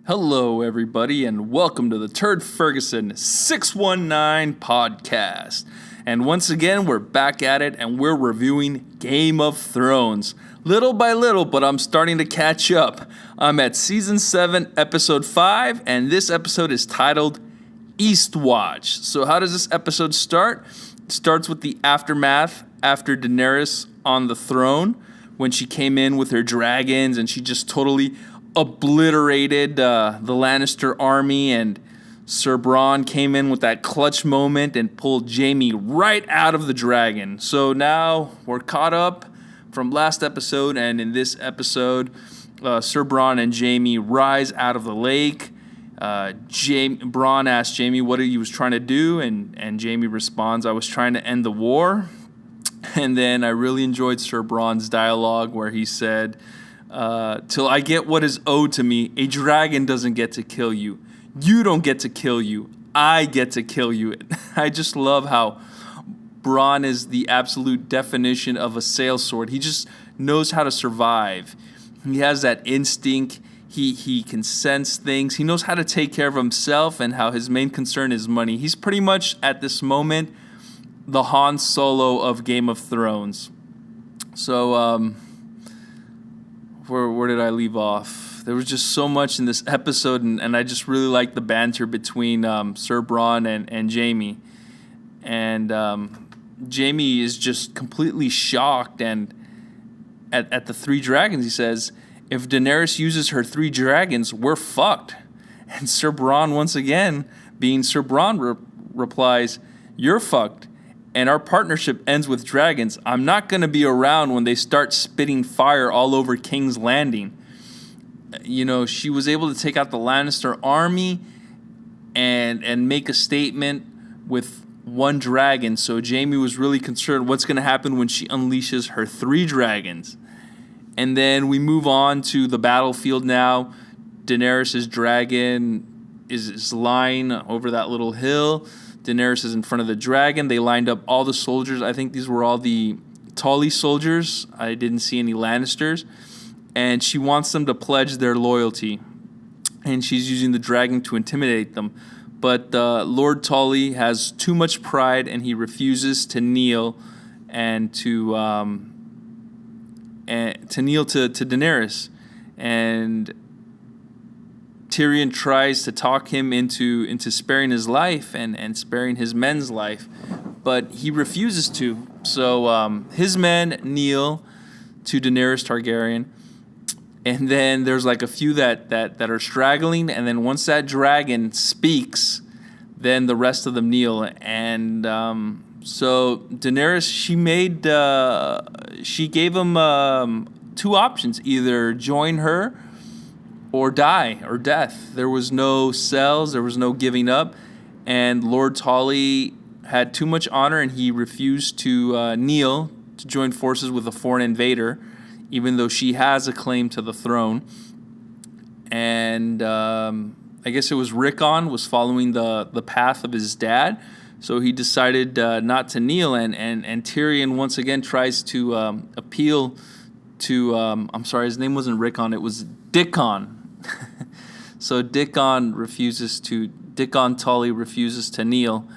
Hello, everybody, and welcome to the Turd Ferguson 619 podcast. And once again, we're back at it, and we're reviewing Game of Thrones. Little by little, but I'm starting to catch up. I'm at Season 7, Episode 5, and this episode is titled Eastwatch. So how does this episode start? It starts with the aftermath after Daenerys on the throne, when she came in with her dragons, and she just totally obliterated the Lannister army, and Sir Bronn came in with that clutch moment and pulled Jaime right out of the dragon. So now we're caught up from last episode, and in this episode, Sir Bronn and Jaime rise out of the lake. Bronn asks Jaime what he was trying to do, and Jaime responds, "I was trying to end the war." And then I really enjoyed Sir Bronn's dialogue where he said, "Till I get what is owed to me, a dragon doesn't get to kill you. You don't get to kill you. I get to kill you." I just love how Bronn is the absolute definition of a sellsword. He just knows how to survive. He has that instinct. He can sense things. He knows how to take care of himself and how his main concern is money. He's pretty much, at this moment, the Han Solo of Game of Thrones. So, where did I leave off? There was just so much in this episode, and I just really liked the banter between Sir Bronn and Jaime. And Jaime is just completely shocked, and at the three dragons, he says, "If Daenerys uses her three dragons, we're fucked." And Sir Bronn, once again, being Sir Bronn, replies, "You're fucked. And our partnership ends with dragons. I'm not going to be around when they start spitting fire all over King's Landing." You know, she was able to take out the Lannister army and make a statement with one dragon. So Jaime was really concerned what's going to happen when she unleashes her three dragons. And then we move on to the battlefield now. Daenerys' dragon is lying over that little hill. Daenerys is in front of the dragon. They lined up all the soldiers. I think these were all the Tully soldiers. I didn't see any Lannisters. And she wants them to pledge their loyalty. And she's using the dragon to intimidate them. But Lord Tully has too much pride, and he refuses to kneel and to kneel to Daenerys. And Tyrion tries to talk him into sparing his life and sparing his men's life, but he refuses to. So his men kneel to Daenerys Targaryen, and then there's like a few that are straggling, and then once that dragon speaks, then the rest of them kneel. And so Daenerys, she gave him two options: either join her or die, or death. There was no cells, there was no giving up, and Lord Tully had too much honor, and he refused to kneel to join forces with a foreign invader, even though she has a claim to the throne. And I guess it was Rickon was following the path of his dad, so he decided not to kneel, and Tyrion once again tries to appeal to, I'm sorry, his name wasn't Rickon, it was Dickon. So Dickon Tully refuses to kneel,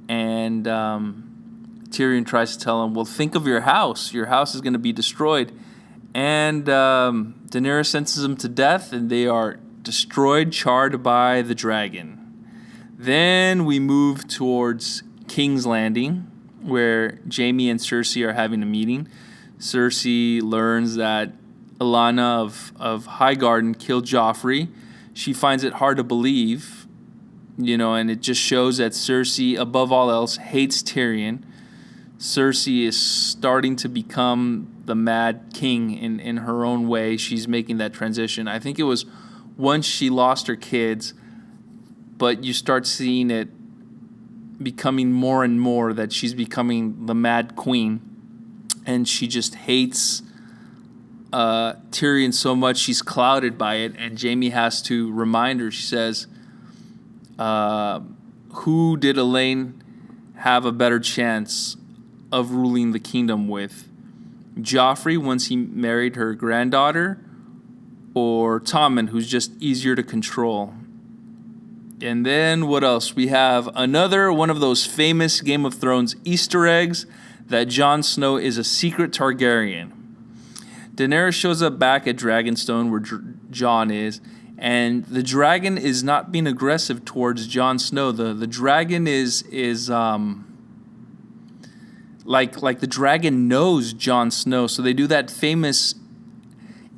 and Tyrion tries to tell him, "Well, think of your house. Your house is going to be destroyed." And Daenerys sentences them to death, and they are destroyed, charred by the dragon. Then we move towards King's Landing, where Jaime and Cersei are having a meeting. Cersei learns that Lyanna of Highgarden killed Joffrey. She finds it hard to believe, and it just shows that Cersei, above all else, hates Tyrion. Cersei is starting to become the Mad King in her own way. She's making that transition. I think it was once she lost her kids, but you start seeing it becoming more and more that she's becoming the Mad Queen, and she just hates Tyrion so much she's clouded by it, and Jaime has to remind her. She says, "Who did Elaine have a better chance of ruling the kingdom with? Joffrey, once he married her granddaughter, or Tommen, who's just easier to control. And then what else? We have another one of those famous Game of Thrones Easter eggs that Jon Snow is a secret Targaryen. Daenerys shows up back at Dragonstone where Jon is, and the dragon is not being aggressive towards Jon Snow. The dragon is like the dragon knows Jon Snow. So they do that famous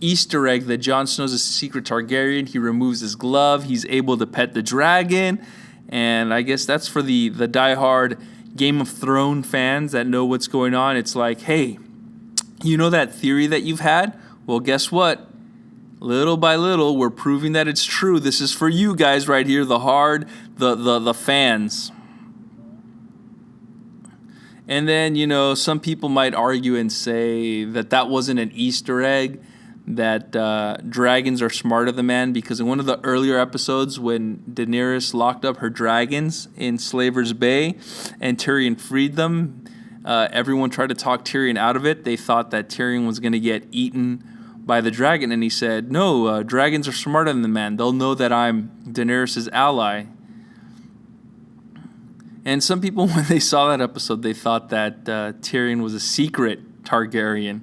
Easter egg that Jon Snow's a secret Targaryen. He removes his glove. He's able to pet the dragon. And I guess that's for the diehard Game of Thrones fans that know what's going on. It's like, hey, you know that theory that you've had? Well, guess what? Little by little, we're proving that it's true. This is for you guys right here, the fans. And then, some people might argue and say that wasn't an Easter egg, that dragons are smarter than man, because in one of the earlier episodes when Daenerys locked up her dragons in Slaver's Bay and Tyrion freed them, everyone tried to talk Tyrion out of it. They thought that Tyrion was going to get eaten by the dragon, and he said, no, dragons are smarter than man. They'll know that I'm Daenerys' ally. And some people, when they saw that episode, they thought that Tyrion was a secret Targaryen.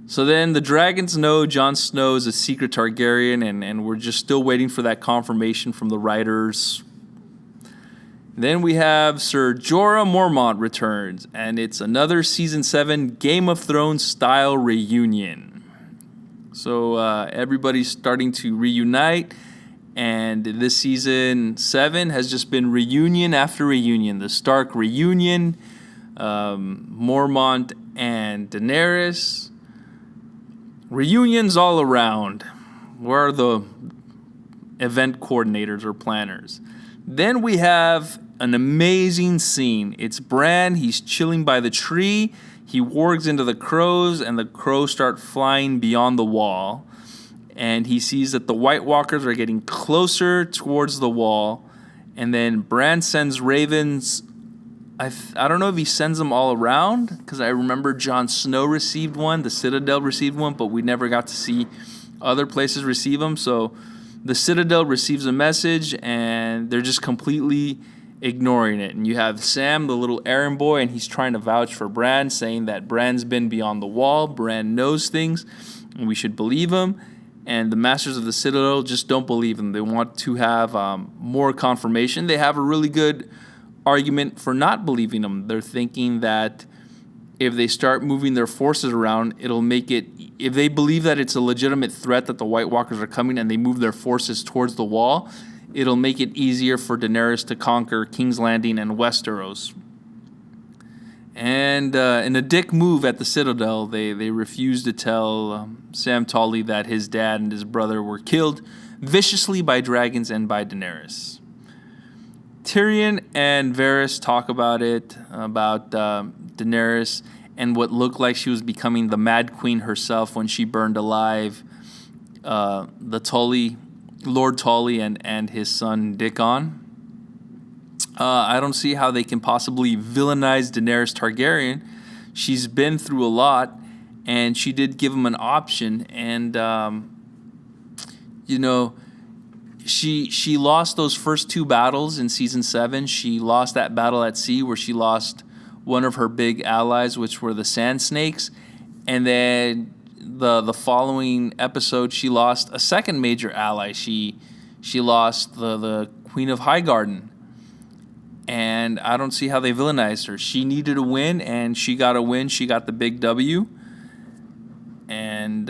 So then the dragons know Jon Snow is a secret Targaryen, and we're just still waiting for that confirmation from the writers. Then we have Sir Jorah Mormont returns, and it's another Season 7 Game of Thrones style reunion. So everybody's starting to reunite, and this Season 7 has just been reunion after reunion. The Stark reunion, Mormont and Daenerys. Reunions all around. Where are the event coordinators or planners? Then we have an amazing scene. It's Bran. He's chilling by the tree. He wargs into the crows, and the crows start flying beyond the wall. And he sees that the White Walkers are getting closer towards the wall. And then Bran sends ravens. I don't know if he sends them all around, because I remember Jon Snow received one, the Citadel received one, but we never got to see other places receive them. So the Citadel receives a message, and they're just completely ignoring it. And you have Sam, the little errand boy, and he's trying to vouch for Bran, saying that Bran's been beyond the wall. Bran knows things, and we should believe him. And the Masters of the Citadel just don't believe him. They want to have more confirmation. They have a really good argument for not believing them. They're thinking that if they start moving their forces around, it'll make it, if they believe that it's a legitimate threat that the White Walkers are coming and they move their forces towards the wall, it'll make it easier for Daenerys to conquer King's Landing and Westeros. And in a dick move at the Citadel, they refused to tell Sam Tully that his dad and his brother were killed viciously by dragons and by Daenerys. Tyrion and Varys talk about it, about Daenerys and what looked like she was becoming the Mad Queen herself when she burned alive the Tully, Lord Tully and his son Dickon. I don't see how they can possibly villainize Daenerys Targaryen. She's been through a lot, and she did give him an option. And, she lost those first two battles in Season 7. She lost that battle at sea where she lost one of her big allies, which were the Sand Snakes. And then the following episode, she lost a second major ally. She lost the Queen of Highgarden. And I don't see how they villainized her. She needed a win, and she got a win. She got the big W. And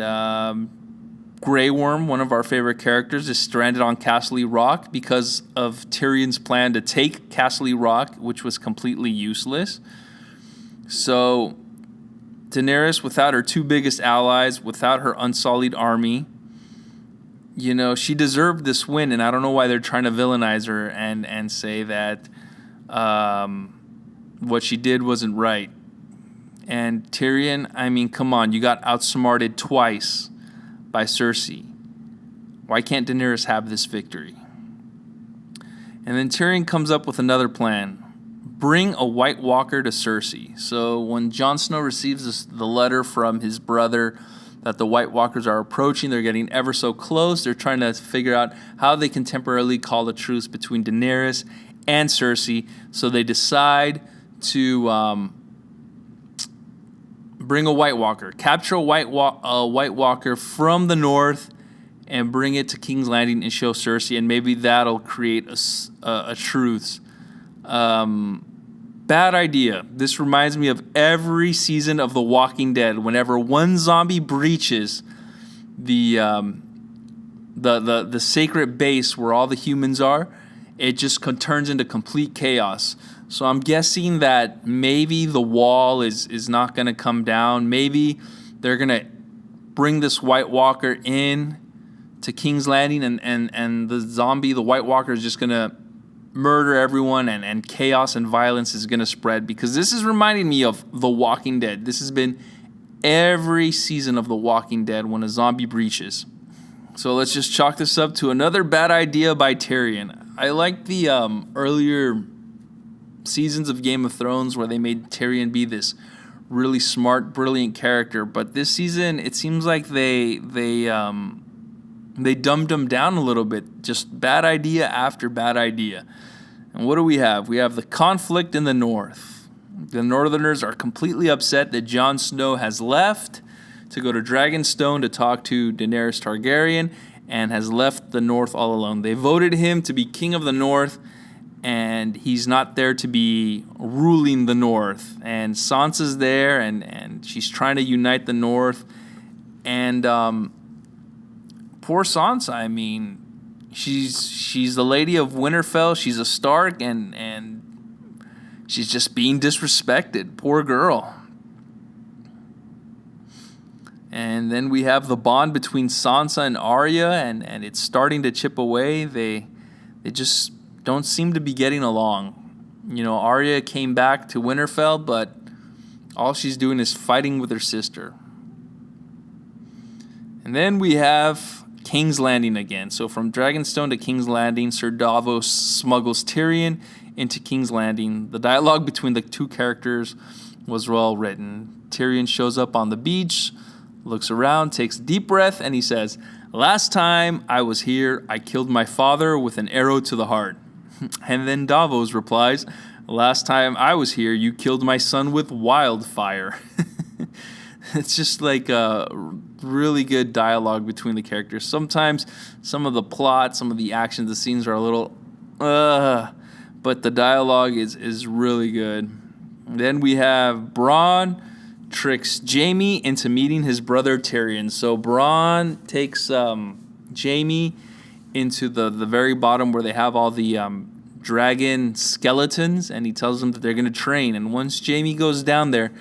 Grey Worm, one of our favorite characters, is stranded on Castle Rock because of Tyrion's plan to take Castle Rock, which was completely useless. So Daenerys, without her two biggest allies, without her unsullied army, she deserved this win, and I don't know why they're trying to villainize her and say that what she did wasn't right. And Tyrion, I mean, come on, you got outsmarted twice by Cersei. Why can't Daenerys have this victory? And then Tyrion comes up with another plan. Bring a White Walker to Cersei. So when Jon Snow receives the letter from his brother that the White Walkers are approaching. They're getting ever so close. They're trying to figure out how they can temporarily call a truce between Daenerys and Cersei. So they decide to bring a White Walker, capture a White Walker from the north, and bring it to King's Landing and show Cersei, and maybe that'll create a truce. Bad idea. This reminds me of every season of The Walking Dead. Whenever one zombie breaches the sacred base where all the humans are, it just turns into complete chaos. So I'm guessing that maybe the wall is not going to come down. Maybe they're going to bring this White Walker in to King's Landing, and the White Walker is just going to murder everyone, and chaos and violence is going to spread, because this is reminding me of The Walking Dead. This has been every season of The Walking Dead when a zombie breaches. So let's just chalk this up to another bad idea by Tyrion. I like the earlier seasons of Game of Thrones where they made Tyrion be this really smart, brilliant character, but this season it seems like they dumbed him down a little bit. Just bad idea after bad idea. And what do we have? We have the conflict in the north. The Northerners are completely upset that Jon Snow has left to go to Dragonstone to talk to Daenerys Targaryen, and has left the north all alone. They voted him to be king of the north, and he's not there to be ruling the north. And Sansa's there, and she's trying to unite the north. And poor Sansa, I mean, she's the Lady of Winterfell. She's a Stark, and she's just being disrespected. Poor girl. And then we have the bond between Sansa and Arya, and it's starting to chip away. They just don't seem to be getting along. You know, Arya came back to Winterfell, but all she's doing is fighting with her sister. And then we have King's Landing again. So from Dragonstone to King's Landing, Ser Davos smuggles Tyrion into King's Landing. The dialogue between the two characters was well written. Tyrion shows up on the beach, looks around, takes a deep breath, and he says, "Last time I was here, I killed my father with an arrow to the heart." And then Davos replies, "Last time I was here, you killed my son with wildfire." It's just like a really good dialogue between the characters. Sometimes some of the plot, some of the actions, the scenes are a little, but the dialogue is really good. Then we have Bronn tricks Jaime into meeting his brother Tyrion. So Bronn takes Jaime into the very bottom where they have all the dragon skeletons, and he tells them that they're going to train. And once Jaime goes down there,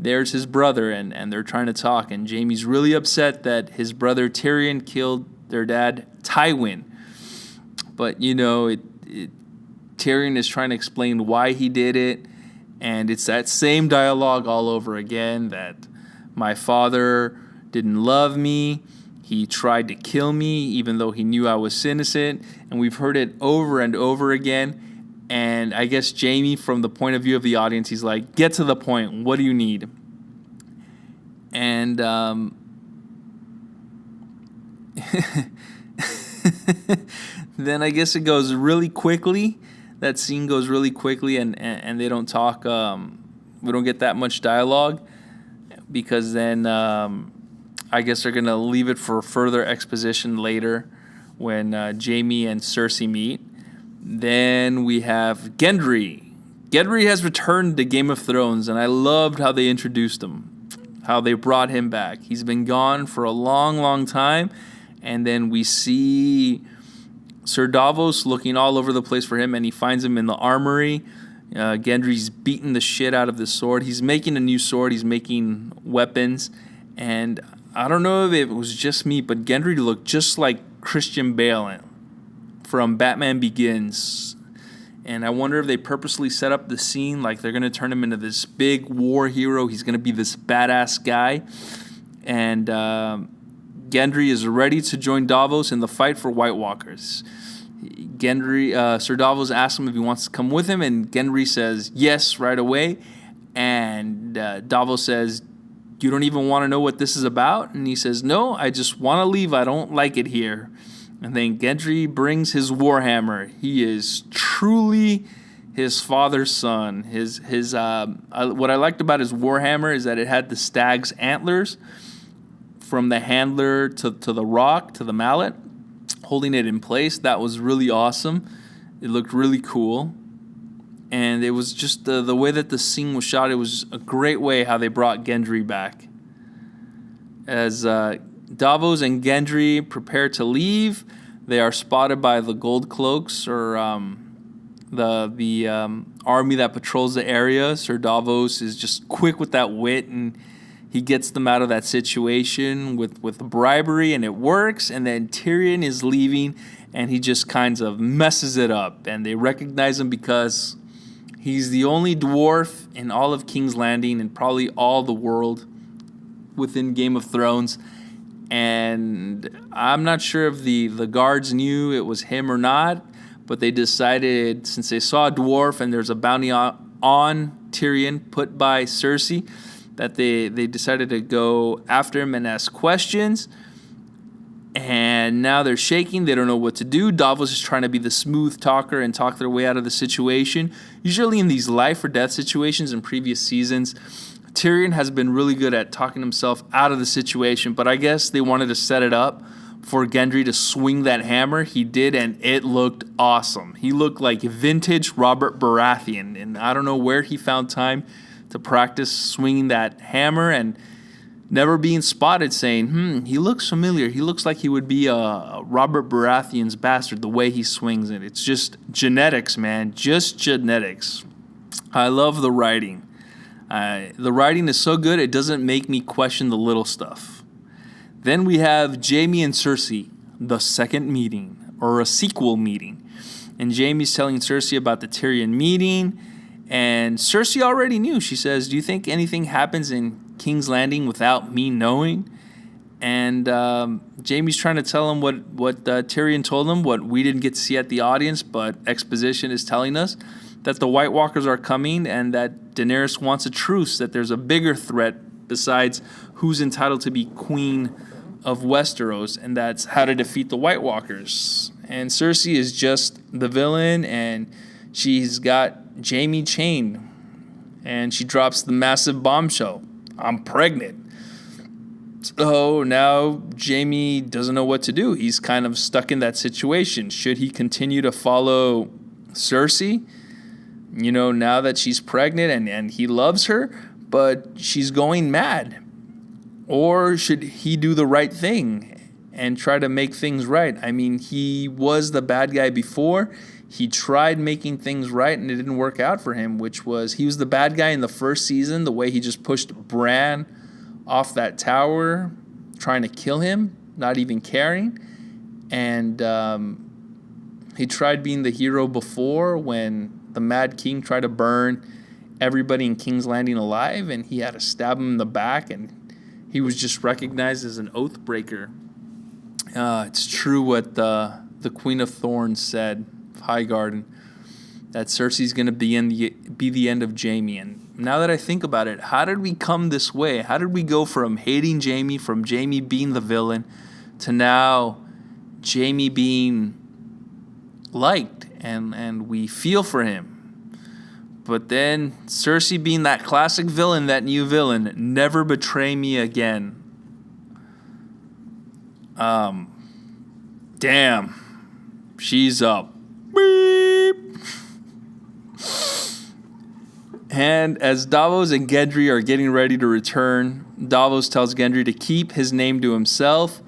there's his brother, and they're trying to talk. And Jaime's really upset that his brother Tyrion killed their dad Tywin. But, you know, Tyrion is trying to explain why he did it. And it's that same dialogue all over again, that my father didn't love me. He tried to kill me even though he knew I was innocent. And we've heard it over and over again. And I guess Jaime, from the point of view of the audience, he's like, get to the point. What do you need? And then I guess it goes really quickly. That scene goes really quickly, and they don't talk. We don't get that much dialogue, because then I guess they're going to leave it for further exposition later when Jaime and Cersei meet. Then we have Gendry. Gendry has returned to Game of Thrones, and I loved how they introduced him, how they brought him back. He's been gone for a long, long time, and then we see Ser Davos looking all over the place for him, and he finds him in the armory. Gendry's beating the shit out of this sword. He's making a new sword. He's making weapons, and I don't know if it was just me, but Gendry looked just like Christian Bale from Batman Begins. And I wonder if they purposely set up the scene like they're going to turn him into this big war hero. He's going to be this badass guy. And Gendry is ready to join Davos in the fight for White Walkers. Ser Davos asks him if he wants to come with him, and Gendry says yes right away. And Davos says, you don't even want to know what this is about? And he says, no, I just want to leave. I don't like it here. And then Gendry brings his warhammer. He is truly his father's son. What I liked about his warhammer is that it had the stag's antlers from the handler to the rock to the mallet, holding it in place. That was really awesome. It looked really cool. And it was just the way that the scene was shot. It was a great way how they brought Gendry back. As Davos and Gendry prepare to leave, they are spotted by the Gold Cloaks, or the army that patrols the area. Sir Davos is just quick with that wit, and he gets them out of that situation with bribery, and it works. And then Tyrion is leaving, and he just kind of messes it up. And they recognize him because he's the only dwarf in all of King's Landing and probably all the world within Game of Thrones. And I'm not sure if the guards knew it was him or not, but they decided, since they saw a dwarf and there's a bounty on Tyrion put by Cersei, that they decided to go after him and ask questions. And now they're shaking. They don't know what to do. Davos is trying to be the smooth talker and talk their way out of the situation. Usually in these life or death situations in previous seasons, Tyrion has been really good at talking himself out of the situation, but I guess they wanted to set it up for Gendry to swing that hammer. He did, and it looked awesome. He looked like vintage Robert Baratheon, and I don't know where he found time to practice swinging that hammer and never being spotted saying, he looks familiar. He looks like he would be a Robert Baratheon's bastard, the way he swings it. It's just genetics, man. Just genetics. I love the writing. The writing is so good, it doesn't make me question the little stuff. Then we have Jaime and Cersei, the second meeting, or a sequel meeting. And Jaime's telling Cersei about the Tyrion meeting, and Cersei already knew. She says, do you think anything happens in King's Landing without me knowing? And Jaime's trying to tell him what Tyrion told him, what we didn't get to see at the audience, but exposition is telling us, that the White Walkers are coming and that Daenerys wants a truce, that there's a bigger threat besides who's entitled to be queen of Westeros, and that's how to defeat the White Walkers. And Cersei is just the villain, and she's got Jaime chained, and she drops the massive bombshell. I'm pregnant. So now Jaime doesn't know what to do. He's kind of stuck in that situation. Should he continue to follow Cersei? You know, now that she's pregnant and he loves her, but she's going mad. Or should he do the right thing and try to make things right? I mean, he was the bad guy before. He tried making things right and it didn't work out for him, which was, he was the bad guy in the first season, the way he just pushed Bran off that tower, trying to kill him, not even caring. And he tried being the hero before when the Mad King tried to burn everybody in King's Landing alive, and he had to stab him in the back, and he was just recognized as an oath breaker. It's true what the Queen of Thorns said, Highgarden, that Cersei's going to be the end of Jaime. And now that I think about it, how did we come this way? How did we go from hating Jaime, from Jaime being the villain, to now Jaime being liked and we feel for him? But then Cersei being that classic villain, that new villain, never betray me again. Damn. She's up. Beep. And as Davos and Gendry are getting ready to return, Davos tells Gendry to keep his name to himself,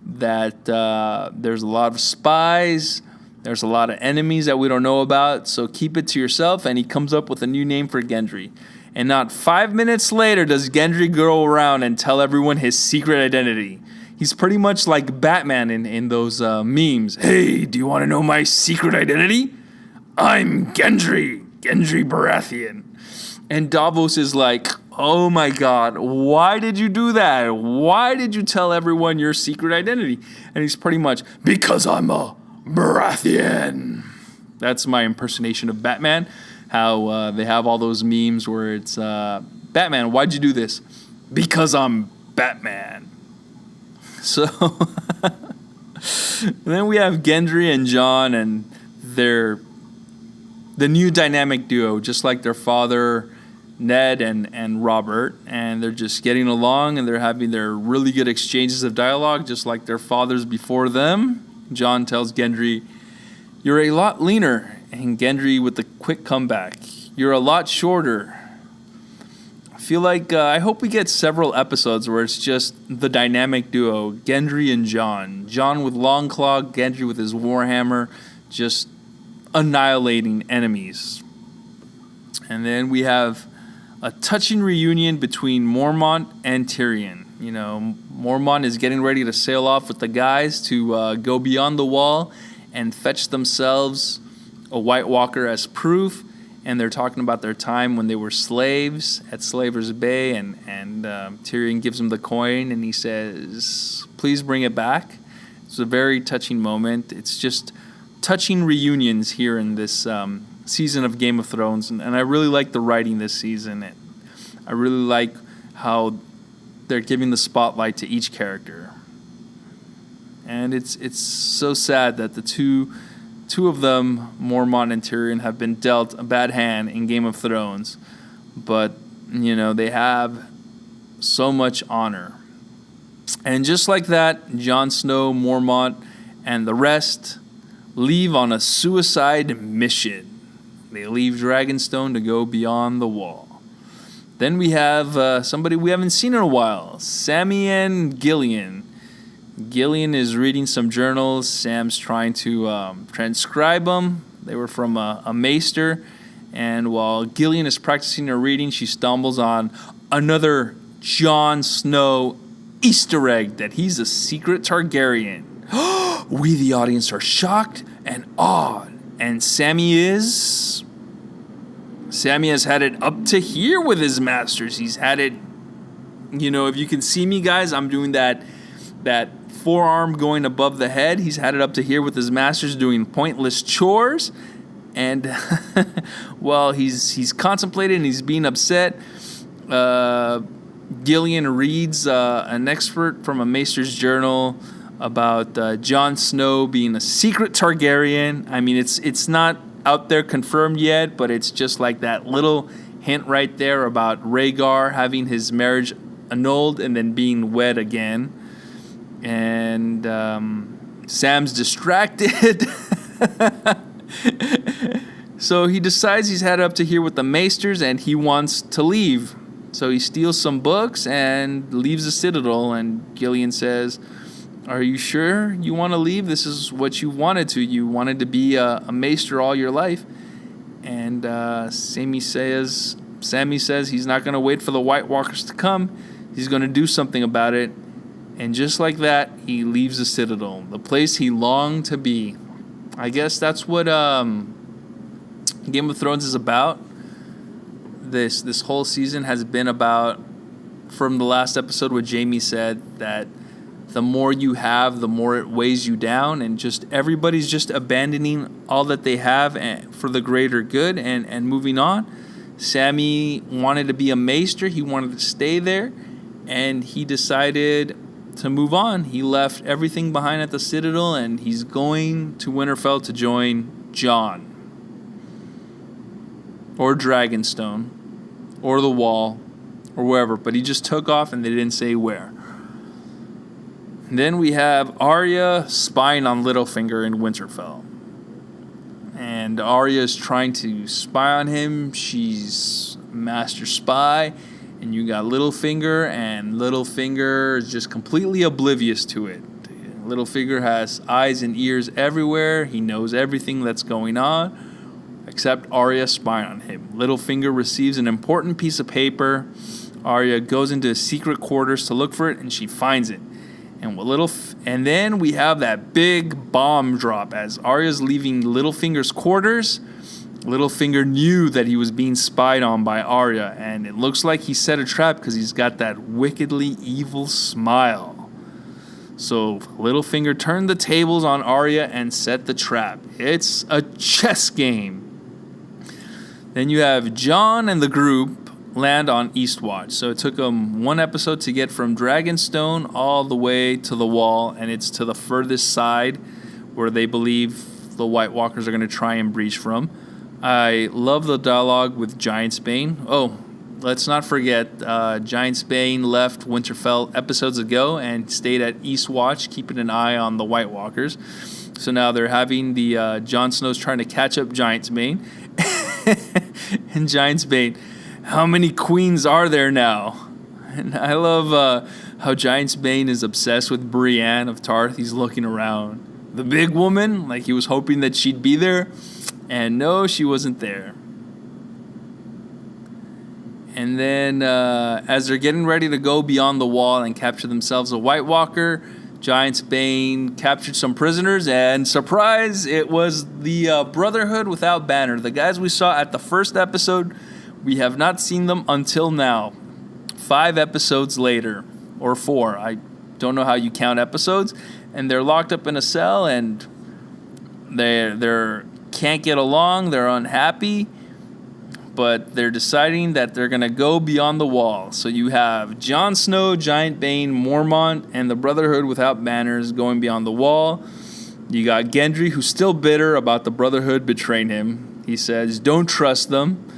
that there's a lot of spies, there's a lot of enemies that we don't know about, so keep it to yourself. And he comes up with a new name for Gendry. And not 5 minutes later does Gendry go around and tell everyone his secret identity. He's pretty much like Batman in those memes. Hey, do you want to know my secret identity? I'm Gendry Baratheon. And Davos is like, oh my God, why did you do that? Why did you tell everyone your secret identity? And he's pretty much, because I'm a Baratheon. That's my impersonation of Batman. How they have all those memes where it's, Batman, why'd you do this? Because I'm Batman. So then we have Gendry and Jon, and they're the new dynamic duo, just like their father, Ned and Robert. And they're just getting along, and they're having their really good exchanges of dialogue, just like their fathers before them. Jon tells Gendry, "You're a lot leaner." And Gendry with the quick comeback, "You're a lot shorter." I feel like I hope we get several episodes where it's just the dynamic duo, Gendry and Jon. Jon with Longclaw, Gendry with his Warhammer, just annihilating enemies. And then we have a touching reunion between Mormont and Tyrion. You know, Mormont is getting ready to sail off with the guys to go beyond the wall and fetch themselves a White Walker as proof. And they're talking about their time when they were slaves at Slaver's Bay, and Tyrion gives him the coin, and he says, "Please bring it back." It's a very touching moment. It's just touching reunions here in this season of Game of Thrones, and I really like the writing this season. I really like how they're giving the spotlight to each character, and it's so sad that the two of them, Mormont and Tyrion, have been dealt a bad hand in Game of Thrones, but you know they have so much honor. And just like that, Jon Snow, Mormont, and the rest leave on a suicide mission. They leave Dragonstone to go beyond the wall. Then we have somebody we haven't seen in a while, Sammy and Gillian. Gillian is reading some journals. Sam's trying to transcribe them. They were from a maester. And while Gillian is practicing her reading, she stumbles on another Jon Snow Easter egg that he's a secret Targaryen. We, the audience, are shocked and awed. And Sammy has had it up to here with his masters. He's had it, you know, if you can see me, guys, I'm doing that forearm going above the head. He's had it up to here with his masters doing pointless chores. And while he's contemplating and he's being upset, Gillian reads an expert from a maester's journal about Jon Snow being a secret Targaryen. I mean, it's not out there confirmed yet, but it's just like that little hint right there about Rhaegar having his marriage annulled and then being wed again. And Sam's distracted. So he decides he's had up to here with the maesters and he wants to leave. So he steals some books and leaves the Citadel. And Gillian says, "Are you sure you want to leave? This is what you wanted to. You wanted to be a maester all your life." And Sammy says he's not going to wait for the White Walkers to come. He's going to do something about it. And just like that, he leaves the Citadel, the place he longed to be. I guess that's what Game of Thrones is about. This whole season has been about, from the last episode what Jamie said, that the more you have, the more it weighs you down, and just everybody's just abandoning all that they have for the greater good and moving on. Sammy wanted to be a maester. He wanted to stay there, and he decided to move on. He left everything behind at the Citadel, and he's going to Winterfell to join Jon, or Dragonstone, or the Wall, or wherever. But he just took off, and they didn't say where. And then we have Arya spying on Littlefinger in Winterfell. And Arya is trying to spy on him. She's master spy. And you got Littlefinger, and Littlefinger is just completely oblivious to it. Littlefinger has eyes and ears everywhere. He knows everything that's going on, except Arya spying on him. Littlefinger receives an important piece of paper. Arya goes into his secret quarters to look for it, and she finds it. And then we have that big bomb drop as Arya's leaving Littlefinger's quarters. Littlefinger knew that he was being spied on by Arya, and it looks like he set a trap because he's got that wickedly evil smile. So Littlefinger turned the tables on Arya and set the trap. It's a chess game. Then you have Jon and the group land on Eastwatch. So it took them one episode to get from Dragonstone all the way to the wall, and it's to the furthest side where they believe the White Walkers are going to try and breach from. I love the dialogue with Giantsbane. Oh, let's not forget, Giantsbane left Winterfell episodes ago and stayed at Eastwatch, keeping an eye on the White Walkers. So now they're having the Jon Snow's trying to catch up Giantsbane. And Giantsbane, how many queens are there now? And I love how Giantsbane is obsessed with Brienne of Tarth. He's looking around. The big woman, like he was hoping that she'd be there. And no, she wasn't there. And then as they're getting ready to go beyond the wall and capture themselves a White Walker, Giantsbane captured some prisoners, and surprise, it was the Brotherhood without banner. The guys we saw at the first episode, we have not seen them until now. 5 episodes later, or 4. I don't know how you count episodes. And they're locked up in a cell, and they can't get along. They're unhappy. But they're deciding that they're going to go beyond the wall. So you have Jon Snow, Giantsbane, Mormont, and the Brotherhood without banners going beyond the wall. You got Gendry, who's still bitter about the Brotherhood betraying him. He says, don't trust them.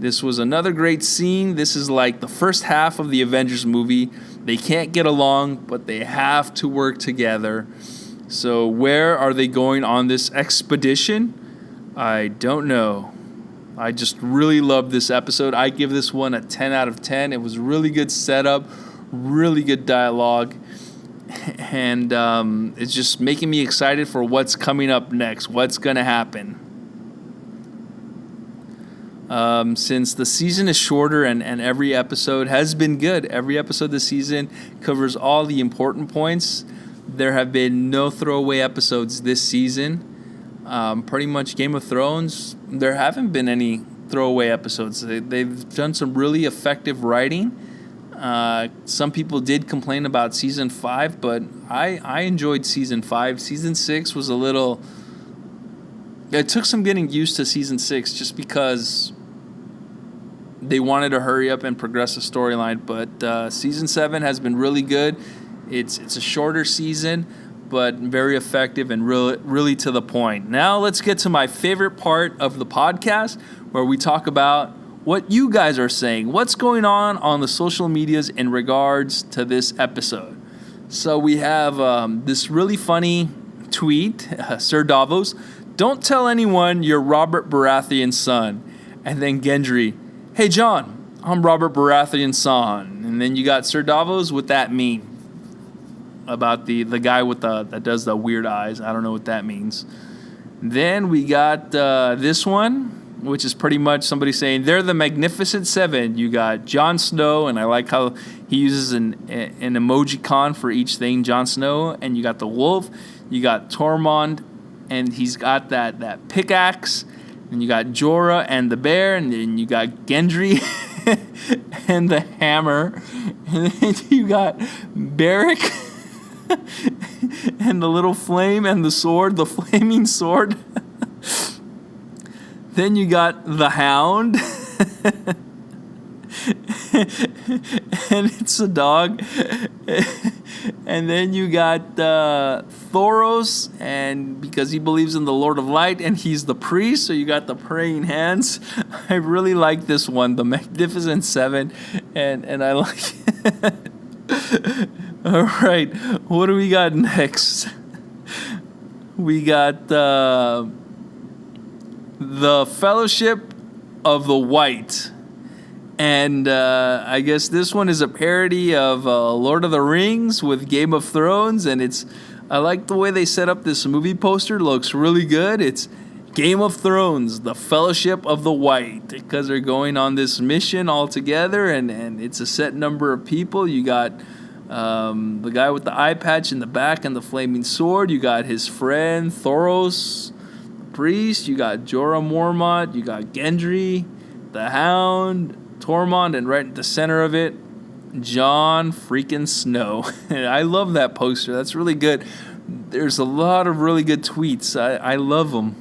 This was another great scene. This is like the first half of the Avengers movie. They can't get along, but they have to work together. So where are they going on this expedition? I don't know. I just really love this episode. I give this one a 10 out of 10. It was really good setup, really good dialogue, and it's just making me excited for what's coming up next, what's going to happen. Since the season is shorter and every episode has been good, every episode this season covers all the important points. There have been no throwaway episodes this season. Pretty much Game of Thrones, there haven't been any throwaway episodes. They've done some really effective writing. Some people did complain about Season 5, but I enjoyed Season 5. Season 6 was a little... It took some getting used to Season 6 just because they wanted to hurry up and progress the storyline. But Season 7 has been really good. It's a shorter season, but very effective and really to the point. Now let's get to my favorite part of the podcast, where we talk about what you guys are saying. What's going on the social medias in regards to this episode? So we have this really funny tweet, Sir Davos, don't tell anyone you're Robert Baratheon's son. And then Gendry, hey John, I'm Robert Baratheon's son. And then you got Sir Davos with that meme about the guy with that does the weird eyes. I don't know what that means. Then we got this one, which is pretty much somebody saying they're the Magnificent Seven. You got Jon Snow, and I like how he uses an emojicon for each thing, Jon Snow. And you got the wolf. You got Tormund, and he's got that pickaxe. And you got Jorah and the bear, and then you got Gendry and the hammer. And then you got Beric and the little flame and the sword, the flaming sword. Then you got the hound. And it's a dog. And then you got Thoros, and because he believes in the Lord of Light, and he's the priest, so you got the praying hands. I really like this one, the Magnificent Seven, and I like it. All right, what do we got next? We got the Fellowship of the White. And I guess this one is a parody of Lord of the Rings with Game of Thrones. And I like the way they set up this movie poster. It looks really good. It's Game of Thrones, the Fellowship of the White. Because they're going on this mission all together. And it's a set number of people. You got the guy with the eye patch in the back and the flaming sword. You got his friend Thoros, the priest. You got Jorah Mormont. You got Gendry, the Hound, Tormund, and right at the center of it, Jon freaking Snow. I love that poster. That's really good. There's a lot of really good tweets. I love them.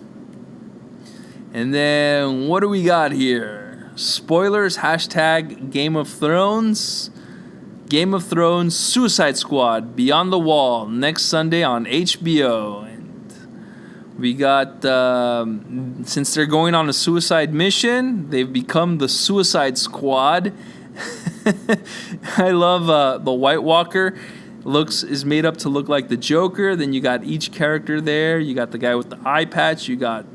And then what do we got here? Spoilers, hashtag Game of Thrones. Game of Thrones Suicide Squad, Beyond the Wall, next Sunday on HBO. And we got, since they're going on a suicide mission, they've become the Suicide Squad. I love the White Walker. Is made up to look like the Joker. Then you got each character there. You got the guy with the eye patch. You got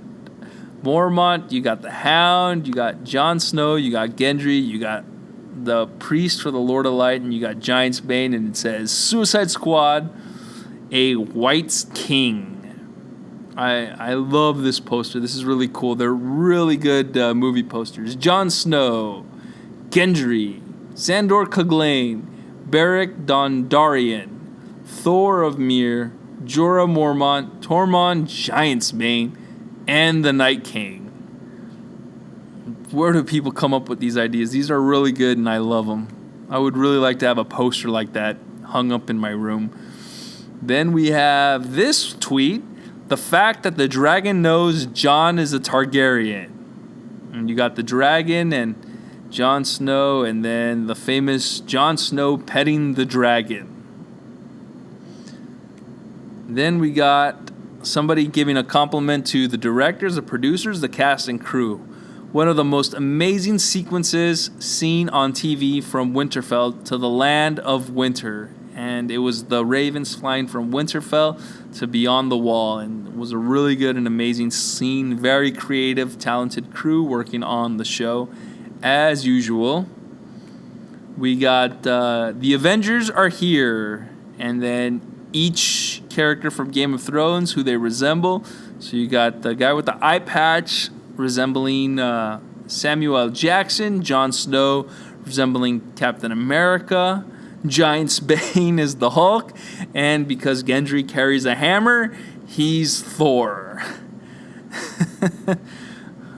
Mormont. You got the Hound. You got Jon Snow. You got Gendry. You got the priest for the Lord of Light, and you got Giant's Bane, and it says Suicide Squad, a White King. I love this poster. This is really cool. They're really good movie posters. Jon Snow, Gendry, Sandor Clegane, Beric Dondarrion, Thor of Myr, Jorah Mormont, Tormund Giant's Bane, and the Night King. Where do people come up with these ideas? These are really good, and I love them. I would really like to have a poster like that hung up in my room. Then we have this tweet. The fact that the dragon knows Jon is a Targaryen. And you got the dragon and Jon Snow, and then the famous Jon Snow petting the dragon. Then we got somebody giving a compliment to the directors, the producers, the cast, and crew. One of the most amazing sequences seen on TV from Winterfell to the land of winter. And it was the ravens flying from Winterfell to Beyond the Wall. And it was a really good and amazing scene. Very creative, talented crew working on the show. As usual, we got the Avengers are here. And then each character from Game of Thrones, who they resemble. So you got the guy with the eye patch resembling Samuel L. Jackson, Jon Snow resembling Captain America, Giant's Bane is the Hulk, and because Gendry carries a hammer, he's Thor.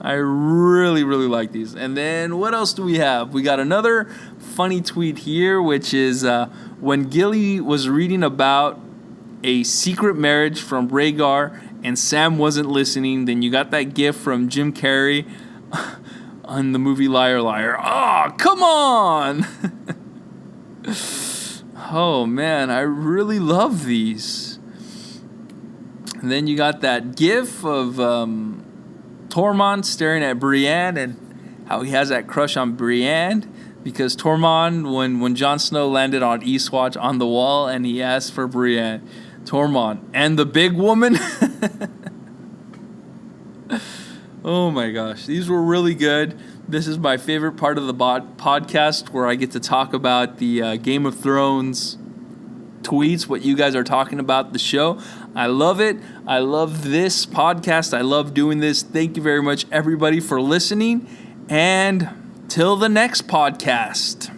I really, really like these. And then what else do we have? We got another funny tweet here, which is when Gilly was reading about a secret marriage from Rhaegar and Sam wasn't listening, then you got that gif from Jim Carrey on the movie Liar Liar. Oh, come on! Oh, man, I really love these. And then you got that gif of Tormund staring at Brienne and how he has that crush on Brienne. Because Tormund, when Jon Snow landed on Eastwatch on the wall and he asked for Brienne, Tormund, and the big woman? Oh my gosh, these were really good. This is my favorite part of the podcast where I get to talk about the Game of Thrones tweets, what you guys are talking about the show. I love it. I love this podcast. I love doing this. Thank you very much, everybody, for listening. And till the next podcast.